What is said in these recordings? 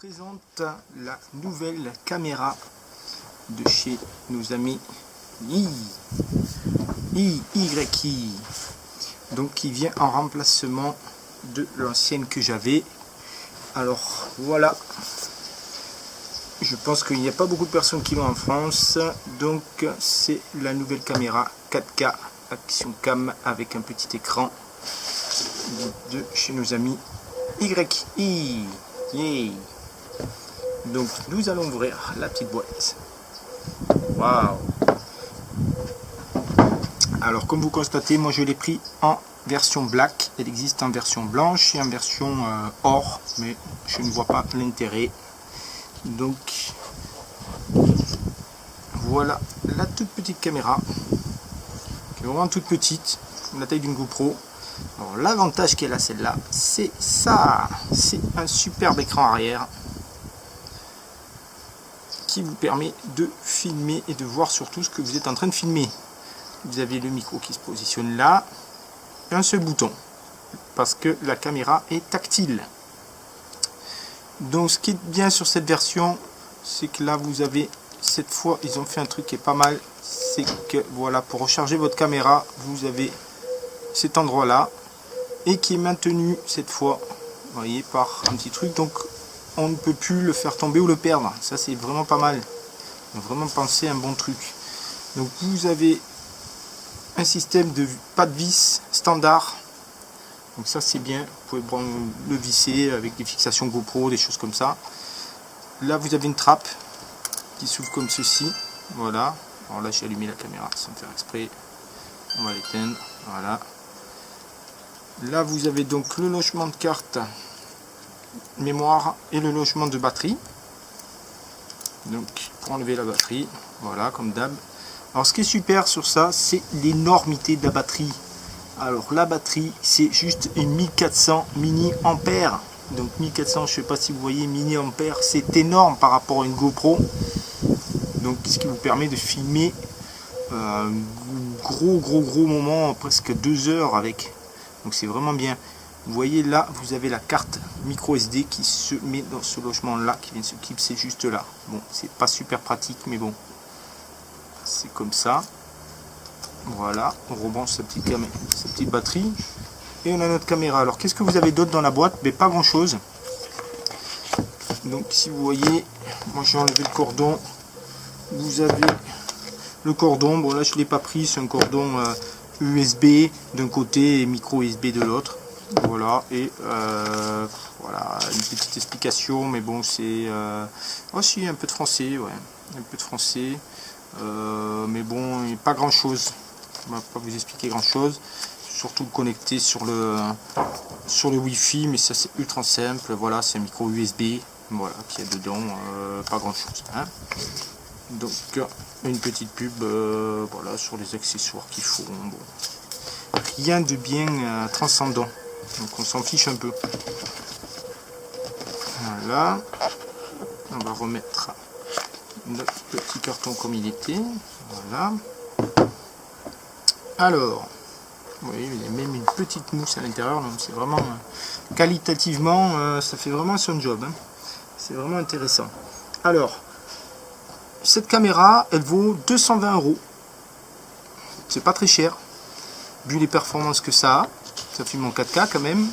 présente la nouvelle caméra de chez nos amis YI, donc qui vient en remplacement de l'ancienne que j'avais. Alors voilà, je pense qu'il n'y a pas beaucoup de personnes qui l'ont en France, donc c'est la nouvelle caméra 4K Action Cam avec un petit écran de chez nos amis YI. Yeah. Donc nous allons ouvrir la petite boîte. Waouh! Alors comme vous constatez, moi je l'ai pris en version black. Elle existe en version blanche et en version or, mais je ne vois pas l'intérêt. Donc voilà la toute petite caméra, qui est vraiment toute petite, la taille d'une GoPro. Alors l'avantage qu'elle a celle-là, c'est ça, c'est un superbe écran arrière qui vous permet de filmer et de voir surtout ce que vous êtes en train de filmer. Vous avez le micro qui se positionne là, et un seul bouton, parce que la caméra est tactile. Donc ce qui est bien sur cette version, c'est que là vous avez, cette fois ils ont fait un truc qui est pas mal, c'est que voilà, pour recharger votre caméra, vous avez cet endroit là, et qui est maintenu cette fois, vous voyez, par un petit truc, donc on ne peut plus le faire tomber ou le perdre. Ça c'est vraiment pas mal, vraiment penser un bon truc. Donc vous avez un système de pas de vis standard, donc ça c'est bien, vous pouvez le visser avec des fixations GoPro, des choses comme ça. Là vous avez une trappe qui s'ouvre comme ceci, voilà. Alors là j'ai allumé la caméra sans faire exprès, on va l'éteindre, voilà. Là vous avez donc le logement de carte mémoire et le logement de batterie, donc pour enlever la batterie, voilà, comme d'hab. Alors ce qui est super sur ça, c'est l'énormité de la batterie. Alors la batterie, c'est juste une 1400 mAh, donc 1400, je sais pas si vous voyez, mAh, c'est énorme par rapport à une GoPro, donc ce qui vous permet de filmer un gros moment, presque 2 heures avec. Donc c'est vraiment bien. Vous voyez là, vous avez la carte micro SD qui se met dans ce logement là, qui vient se clipser juste là. Bon, c'est pas super pratique, mais bon, c'est comme ça. Voilà, on rebranche sa petite batterie et on a notre caméra. Alors qu'est-ce que vous avez d'autre dans la boîte? Mais pas grand chose. Donc si vous voyez, moi j'ai enlevé le cordon. Vous avez le cordon, bon là je l'ai pas pris, c'est un cordon USB d'un côté et micro USB de l'autre. Voilà, et voilà une petite explication, mais bon c'est aussi un peu de français, ouais, un peu de français, mais bon, pas grand chose, on va pas vous expliquer grand chose, surtout le connecter sur le Wi-Fi, mais ça c'est ultra simple. Voilà, c'est un micro USB, voilà, qu'il y a dedans, pas grand chose, hein. Donc une petite pub, voilà, sur les accessoires qu'il faut, bon, rien de bien transcendant. Donc on s'en fiche un peu. Voilà. On va remettre notre petit carton comme il était. Voilà. Alors, vous voyez, il y a même une petite mousse à l'intérieur. Donc c'est vraiment qualitativement, ça fait vraiment son job, hein. C'est vraiment intéressant. Alors, cette caméra, elle vaut 220 €. C'est pas très cher, vu les performances que ça a. Ça filme en 4K quand même,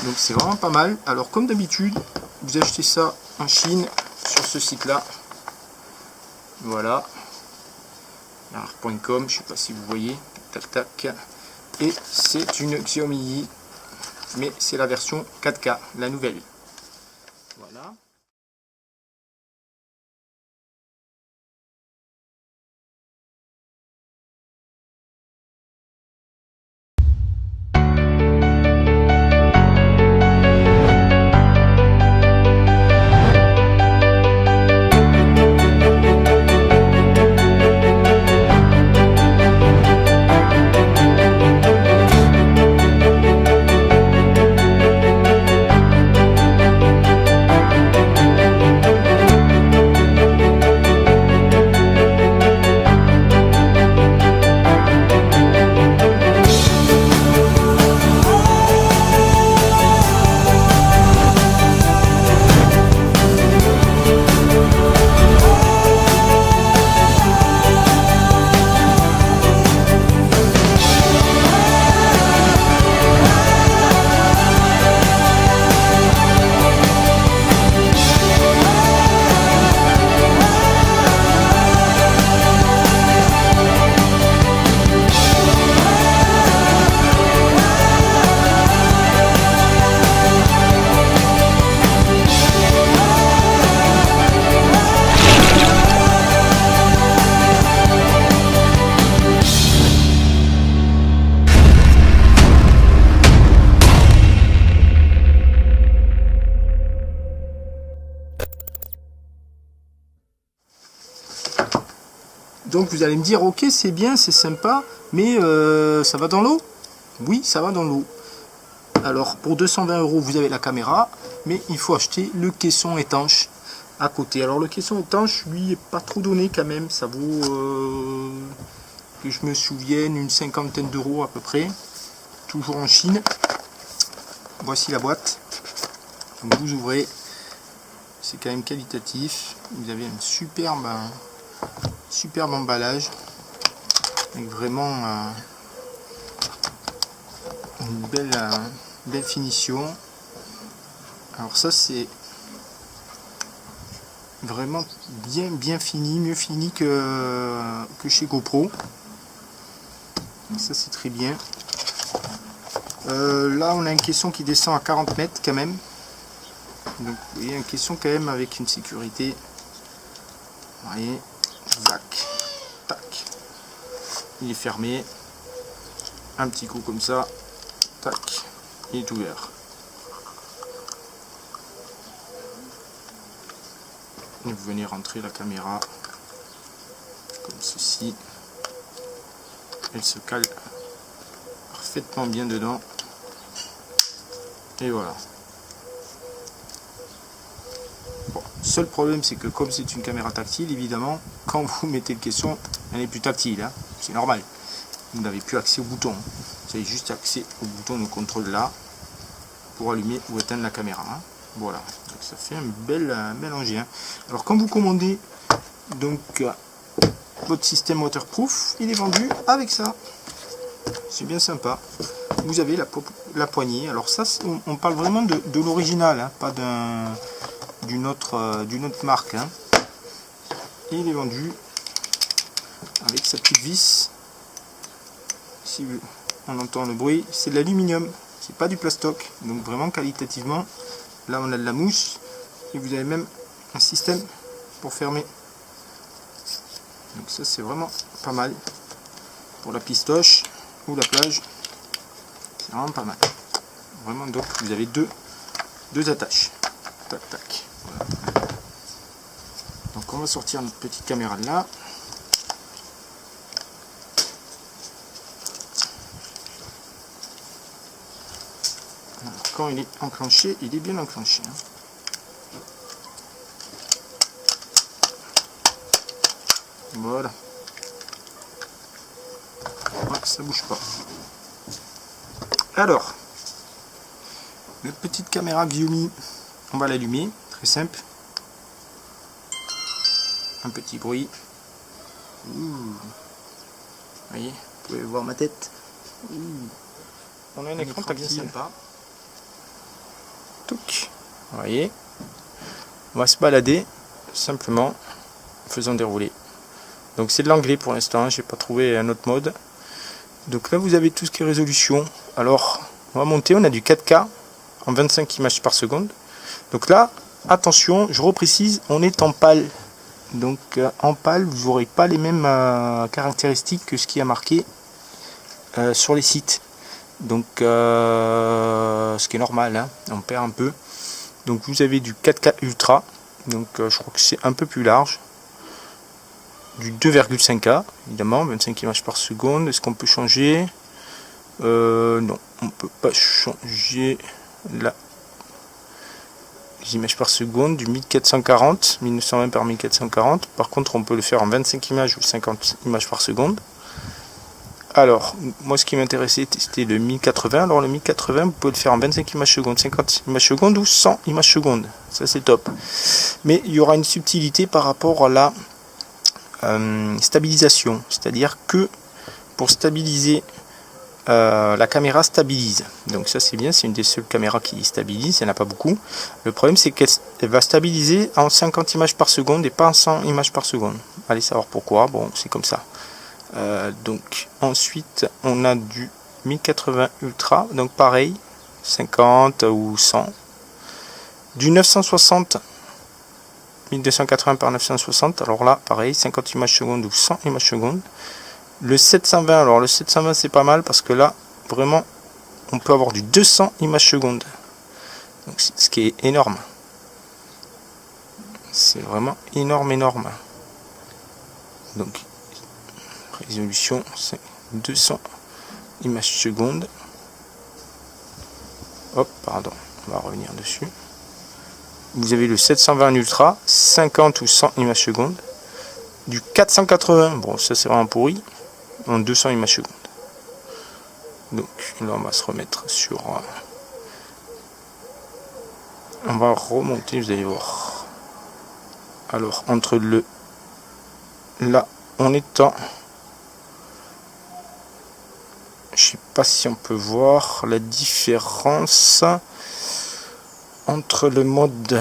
donc c'est vraiment pas mal. Alors comme d'habitude, vous achetez ça en Chine sur ce site là, voilà, .com, je sais pas si vous voyez, tac tac, et c'est une Xiaomi, mais c'est la version 4K, la nouvelle. Voilà. Donc vous allez me dire, ok, c'est bien, c'est sympa, mais ça va dans l'eau? Oui, ça va dans l'eau. Alors pour 220 €, vous avez la caméra, mais il faut acheter le caisson étanche à côté. Alors le caisson étanche, lui, est pas trop donné quand même. Ça vaut, que je me souvienne, une cinquantaine d'euros à peu près. Toujours en Chine. Voici la boîte. Donc vous ouvrez. C'est quand même qualitatif. Vous avez un superbe emballage. Avec vraiment une belle finition. Alors ça c'est vraiment bien fini, mieux fini que chez GoPro. Donc ça c'est très bien. Là on a une caisson qui descend à 40 mètres quand même. Donc vous voyez un caisson quand même avec une sécurité. Vous voyez, zac, tac. Il est fermé. Un petit coup comme ça. Tac, il est ouvert. Et vous venez rentrer la caméra comme ceci. Elle se cale parfaitement bien dedans. Et voilà. Bon, seul problème c'est que comme c'est une caméra tactile, évidemment, quand vous mettez le caisson, elle n'est plus tactile. Hein. C'est normal. Vous n'avez plus accès au bouton. Vous avez juste accès au bouton de contrôle là pour allumer ou éteindre la caméra. Hein. Voilà, donc ça fait un bel engin. Alors quand vous commandez donc votre système waterproof, il est vendu avec ça. C'est bien sympa. Vous avez la poignée. Alors ça, on parle vraiment de l'original, hein, pas d'une autre marque. Hein. Et il est vendu avec sa petite vis. Si on entend le bruit, c'est de l'aluminium, c'est pas du plastoc. Donc vraiment qualitativement, là on a de la mousse et vous avez même un système pour fermer. Donc ça c'est vraiment pas mal pour la pistoche ou la plage. C'est vraiment pas mal. Vraiment, donc vous avez deux attaches. Tac tac. Voilà. Donc on va sortir notre petite caméra de là. Alors, quand il est enclenché, il est bien enclenché. Hein. Voilà. Ouais, ça bouge pas. Alors, notre petite caméra Xiaomi, on va l'allumer, très simple. Un petit bruit. Vous voyez, vous pouvez voir ma tête. On a un écran tactile sympa. Touc. Vous voyez, on va se balader simplement en faisant dérouler. Donc c'est de l'anglais pour l'instant, j'ai pas trouvé un autre mode. Donc là vous avez tout ce qui est résolution. Alors on va monter, on a du 4K en 25 images par seconde. Donc là, attention, je reprécise, on est en PAL. Donc en PAL, vous n'aurez pas les mêmes caractéristiques que ce qui a marqué sur les sites. Donc ce qui est normal, hein, on perd un peu. Donc vous avez du 4K Ultra, donc je crois que c'est un peu plus large. Du 2,5K, évidemment, 25 images par seconde. Est-ce qu'on peut changer? Non, on ne peut pas changer la images par seconde, du 1440, 1920 par 1440. Par contre, on peut le faire en 25 images ou 50 images par seconde. Alors, moi ce qui m'intéressait, c'était le 1080. Alors le 1080, vous pouvez le faire en 25 images secondes, 50 images secondes ou 100 images secondes. Ça c'est top. Mais il y aura une subtilité par rapport à la stabilisation. C'est-à-dire que pour stabiliser, la caméra stabilise. Donc ça c'est bien, c'est une des seules caméras qui stabilise, il n'y en a pas beaucoup. Le problème c'est qu'elle va stabiliser en 50 images par seconde et pas en 100 images par seconde. Allez savoir pourquoi, bon c'est comme ça. Donc ensuite on a du 1080 Ultra, donc pareil, 50 ou 100. Du 960, 1280 par 960, alors là pareil, 50 images secondes ou 100 images secondes. Le 720, alors le 720 c'est pas mal parce que là vraiment on peut avoir du 200 images secondes, donc ce qui est énorme, c'est vraiment énorme. Donc résolution, c'est 200 images secondes. Hop, pardon, on va revenir dessus. Vous avez le 720 ultra, 50 ou 100 images secondes. Du 480, bon ça c'est vraiment pourri, en 200 images secondes. Donc là on va se remettre sur... on va remonter, vous allez voir. Alors entre le... là on est en... je sais pas si on peut voir la différence entre le mode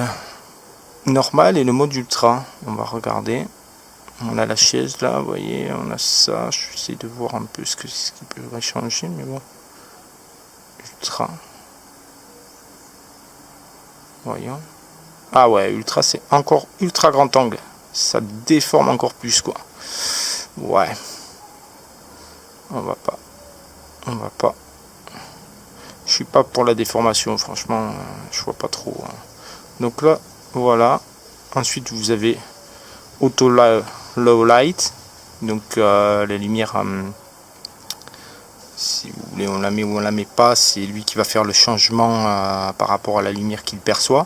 normal et le mode ultra. On va regarder. On a la chaise là, vous voyez, on a ça. Je vais essayer de voir un peu ce qui peut changer, mais bon. Ultra. Voyons. Ah ouais, ultra c'est encore ultra grand angle. Ça déforme encore plus quoi. Ouais. On va pas. Je suis pas pour la déformation, franchement, je vois pas trop. Donc là, voilà. Ensuite, vous avez Auto Low Light. Donc la lumière, si vous voulez, on la met ou on la met pas. C'est lui qui va faire le changement par rapport à la lumière qu'il perçoit.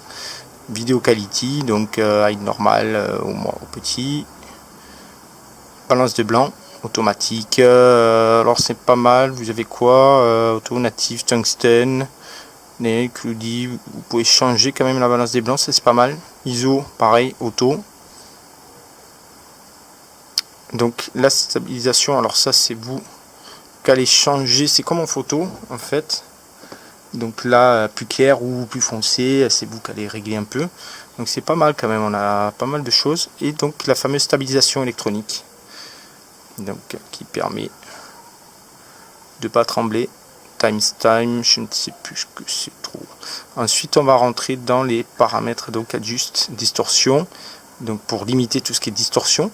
Video Quality, donc high normal au petit. Balance de blanc. Automatique, alors c'est pas mal. Vous avez quoi, auto native tungstène, Cloudy, vous pouvez changer quand même la balance des blancs, ça c'est pas mal. ISO pareil, auto. Donc la stabilisation, alors ça c'est vous qu'allez changer, c'est comme en photo en fait. Donc là plus clair ou plus foncé, c'est vous qu'allez régler un peu. Donc c'est pas mal quand même, on a pas mal de choses. Et donc la fameuse stabilisation électronique. Donc qui permet de pas trembler. Time, je ne sais plus ce que c'est trop. Ensuite on va rentrer dans les paramètres, donc adjuste distorsion, donc pour limiter tout ce qui est distorsion.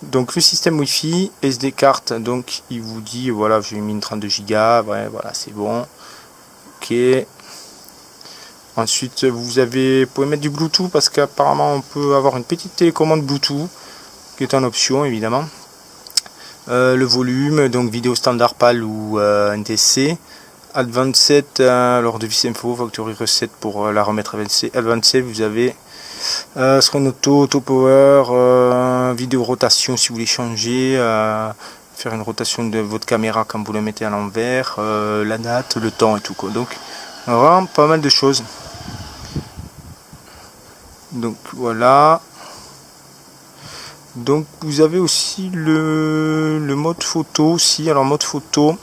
Donc le système Wi-Fi, SD carte, donc il vous dit voilà, j'ai mis une 32 Go, ouais, voilà c'est bon. Ok. Ensuite vous pouvez mettre du Bluetooth parce qu'apparemment on peut avoir une petite télécommande Bluetooth qui est en option évidemment. Le volume, donc vidéo standard PAL ou NTSC. Advanced, lors de Vis Info, Factory Reset pour la remettre Advanced, vous avez Screen Auto Power, vidéo rotation si vous voulez changer, faire une rotation de votre caméra quand vous la mettez à l'envers, la date, le temps et tout quoi. Donc vraiment pas mal de choses. Donc voilà. Donc vous avez aussi le mode photo aussi. Alors mode photo,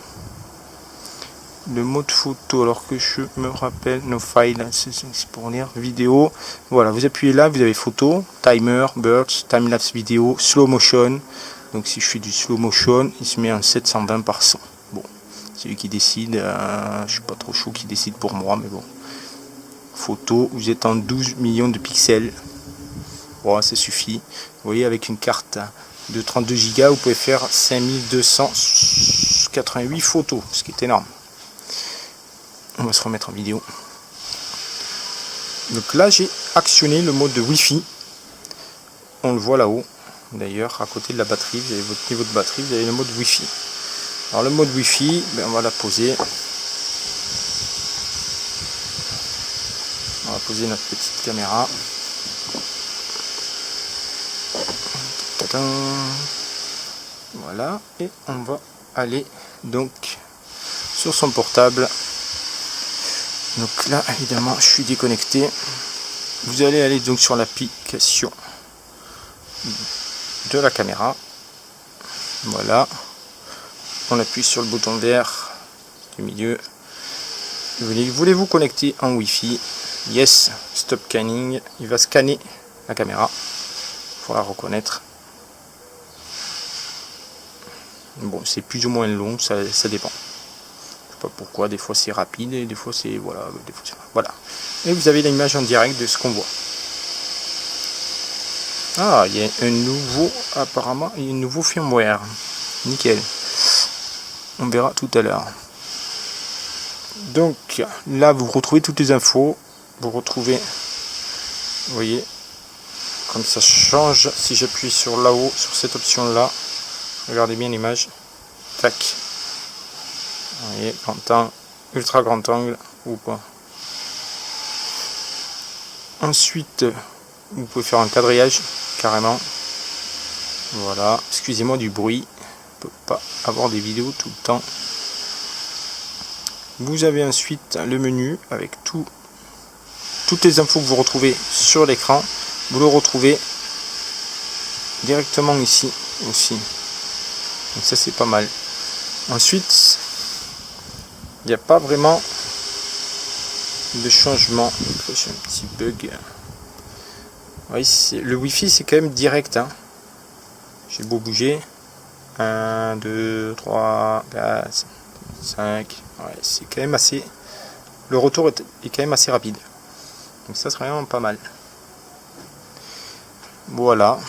alors que je me rappelle, no file, c'est pour lire, vidéo. Voilà, vous appuyez là, vous avez photo, timer, birds, time-lapse vidéo, slow motion. Donc si je fais du slow motion, il se met en 720 par 100. Bon, c'est lui qui décide, je suis pas trop chaud qui décide pour moi, mais bon. Photo, vous êtes en 12 millions de pixels. Bon, ça suffit. Vous voyez, avec une carte de 32 Go, vous pouvez faire 5288 photos, ce qui est énorme. On va se remettre en vidéo. Donc là, j'ai actionné le mode de Wi-Fi. On le voit là-haut. D'ailleurs, à côté de la batterie, vous avez votre niveau de batterie, vous avez le mode Wi-Fi. Alors le mode Wi-Fi, ben, on va la poser. On va poser notre petite caméra. Voilà, et on va aller donc sur son portable. Donc là évidemment je suis déconnecté. Vous allez aller donc sur l'application de la caméra. Voilà, on appuie sur le bouton vert du milieu. Voulez-vous connecter en Wi-Fi? Yes, stop scanning. Il va scanner la caméra pour la reconnaître. Bon, c'est plus ou moins long, ça dépend. Je sais pas pourquoi, des fois c'est rapide et des fois c'est voilà, voilà. Et vous avez l'image en direct de ce qu'on voit. Ah, il y a un nouveau, apparemment, il y a un nouveau firmware. Nickel. On verra tout à l'heure. Donc là, vous retrouvez toutes les infos. Vous retrouvez, vous voyez, comme ça change. Si j'appuie sur là-haut, sur cette option-là, regardez bien l'image. Tac. Vous voyez, grand angle, ultra grand angle ou pas. Ensuite, vous pouvez faire un quadrillage carrément. Voilà, excusez-moi du bruit, on peut pas avoir des vidéos tout le temps. Vous avez ensuite le menu avec toutes les infos que vous retrouvez sur l'écran. Vous le retrouvez directement ici aussi. Donc ça c'est pas mal. Ensuite, il n'y a pas vraiment de changement. J'ai un petit bug. Oui, le Wi-Fi c'est quand même direct. Hein. J'ai beau bouger. 1, 2, 3, 4, 5. Ouais, c'est quand même assez. Le retour est quand même assez rapide. Donc ça serait vraiment pas mal. Voilà.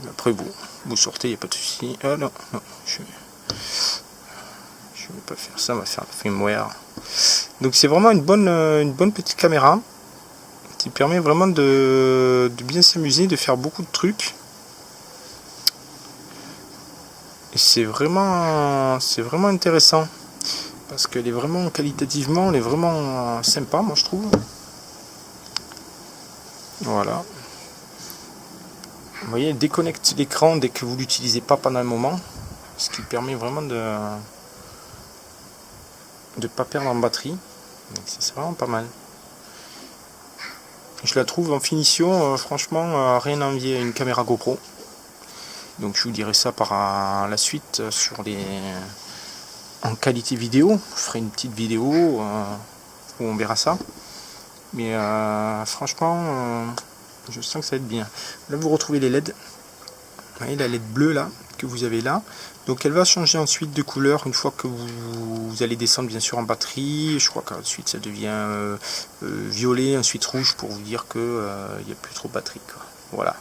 Après vous sortez, il n'y a pas de souci. Ah non, non, je vais pas faire ça, on va faire la firmware. Donc c'est vraiment une bonne petite caméra qui permet vraiment de bien s'amuser, de faire beaucoup de trucs. Et c'est vraiment intéressant parce qu'elle est vraiment qualitativement, elle est vraiment sympa, moi je trouve. Voilà. Vous voyez, elle déconnecte l'écran dès que vous l'utilisez pas pendant un moment, ce qui permet vraiment de ne pas perdre en batterie. Donc c'est vraiment pas mal. Je la trouve en finition, franchement, rien à envier à une caméra GoPro. Donc je vous dirai ça par la suite sur en qualité vidéo. Je ferai une petite vidéo où on verra ça. Mais franchement, je sens que ça va être bien. Là vous retrouvez les LED. Vous voyez la LED bleue là que vous avez là. Donc elle va changer ensuite de couleur une fois que vous allez descendre bien sûr en batterie. Je crois qu'ensuite ça devient violet, ensuite rouge pour vous dire que il n'y a plus trop de batterie, quoi. Voilà.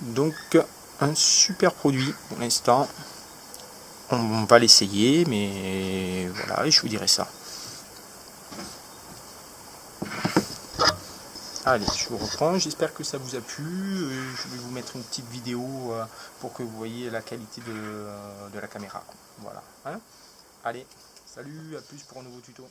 Donc un super produit pour l'instant. On va l'essayer, mais voilà, et je vous dirai ça. Allez, je vous reprends, j'espère que ça vous a plu. Je vais vous mettre une petite vidéo pour que vous voyez la qualité de la caméra. Voilà. Hein, allez, salut, à plus pour un nouveau tuto.